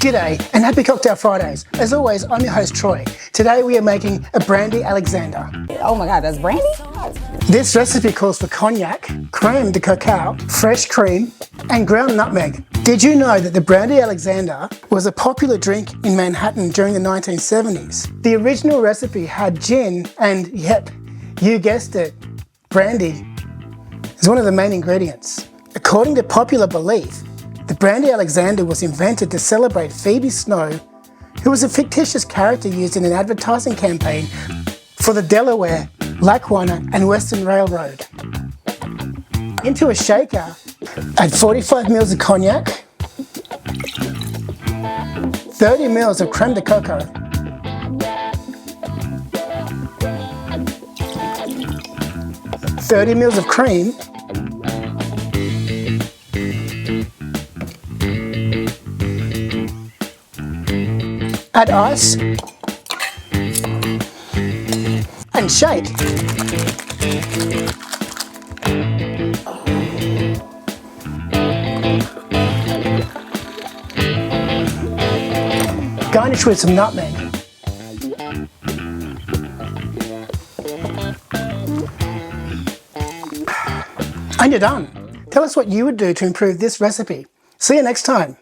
G'day and happy Cocktail Fridays. As always, I'm your host Troy. Today we are making a Brandy Alexander. Oh my God, that's Brandy? This recipe calls for cognac, crème de cacao, fresh cream and ground nutmeg. Did you know that the Brandy Alexander was a popular drink in Manhattan during the 1970s? The original recipe had gin and, yep, you guessed it, brandy is one of the main ingredients. According to popular belief, the Brandy Alexander was invented to celebrate Phoebe Snow, who was a fictitious character used in an advertising campaign for the Delaware, Lackawanna and Western Railroad. Into a shaker, add 45 ml of cognac, 30 ml of crème de coco, 30 ml of cream, add ice and shake. Garnish with some nutmeg. And you're done. Tell us what you would do to improve this recipe. See you next time.